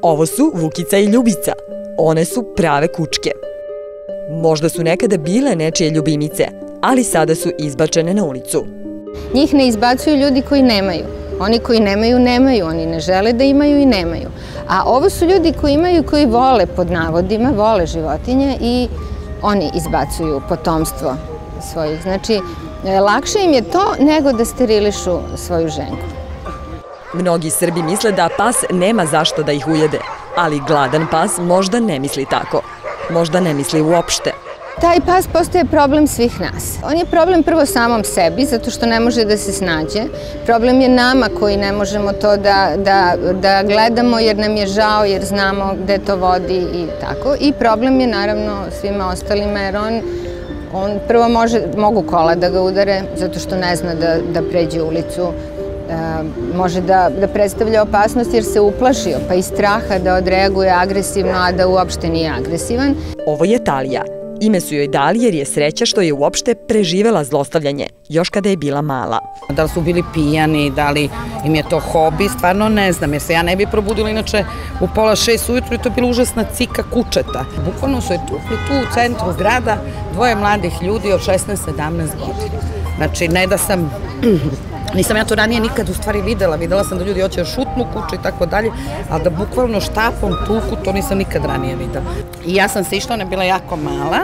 Ovo su Vukica i Ljubica. One su prave kučke. Možda su nekada bile nečije ljubimice, ali sada su izbačene na ulicu. Njih ne izbacuju ljudi koji nemaju. Oni koji nemaju, nemaju. Oni ne žele da imaju i nemaju. A ovo su ljudi koji imaju, koji vole, pod navodima, vole životinje i oni izbacuju potomstvo svojih. Znači, lakše im je to nego da sterilišu svoju ženku. Mnogi Srbi misle da pas nema zašto da ih ujede, ali gladan pas možda ne misli tako. Možda ne misli uopšte. Taj pas postaje problem svih nas. On je problem prvo samom sebi, zato što ne može da se snađe. Problem je nama koji ne možemo to da gledamo jer nam je žao, jer znamo gde to vodi i tako. I problem je naravno svima ostalima jer on prvo mogu kola da ga udare zato što ne zna da pređe ulicu. Može da predstavlja opasnost jer se uplašio, pa iz straha da odreaguje agresivno, a da uopšte nije agresivan. Ovo je Talija. Ime su joj dali jer je sreća što je uopšte preživela zlostavljanje, još kada je bila mala. Da li su bili pijani, da li im je to hobi, stvarno ne znam, jer se ja ne bi probudila inače u 5:30 ujutru i to je bila užasna cika kučeta. Bukvalno su je tukli tu u centru grada dvoje mladih ljudi od 16-17 godina. Znači, ne da sam... Nisam ja to ranije nikad u stvari videla sam da ljudi hoće šutnu kuću i tako dalje, ali da bukvalno štapom tuku, to nisam nikad ranije videla. I ja sam se išla, ona je bila jako mala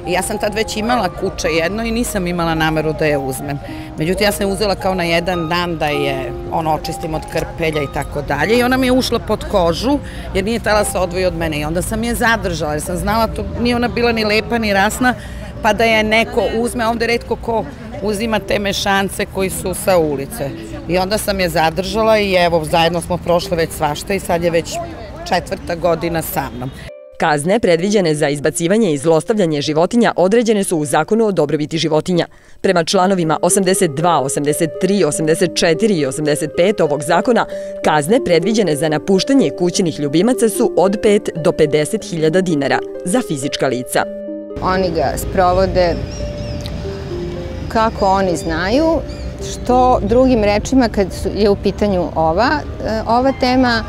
i ja sam tad već imala kuće jedno i nisam imala nameru da je uzmem. Međutim, ja sam je uzela kao na jedan dan da je očistim od krpelja i tako dalje i ona mi je ušla pod kožu jer nije htela se odvoji od mene i onda sam je zadržala jer sam znala, to nije ona bila ni lepa ni rasna, pa da je neko uzme, ovde retko ko uzima te mešance koji su sa ulice. I onda sam je zadržala i evo, zajedno smo prošle već svašta i sad je već 4. godina sa mnom. Kazne predviđene za izbacivanje i zlostavljanje životinja određene su u Zakonu o dobrobiti životinja. Prema članovima 82, 83, 84 i 85 ovog zakona, kazne predviđene za napuštanje kućnih ljubimaca su od 5 do 50.000 dinara za fizička lica. Oni ga sprovode kako oni znaju, što drugim rečima kad je u pitanju ova tema,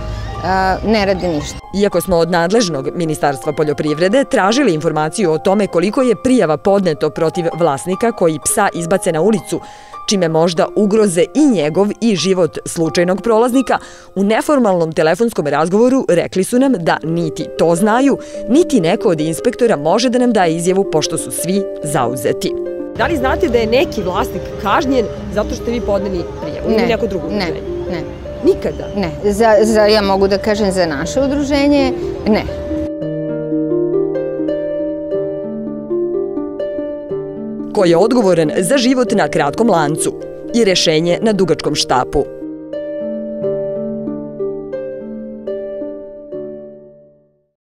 ne rade ništa. Iako smo od nadležnog Ministarstva poljoprivrede tražili informaciju o tome koliko je prijava podneto protiv vlasnika koji psa izbace na ulicu, čime možda ugroze i njegov i život slučajnog prolaznika, u neformalnom telefonskom razgovoru rekli su nam da niti to znaju, niti neko od inspektora može da nam daje izjavu pošto su svi zauzeti. Da li znate da je neki vlasnik kažnjen zato što ste vi podneli prijavu ili neko drugo udruženje? Ne. Nikada? Ne. Ja mogu da kažem za naše udruženje, ne. Ko je odgovoran za život na kratkom lancu i rešenje na dugačkom štapu?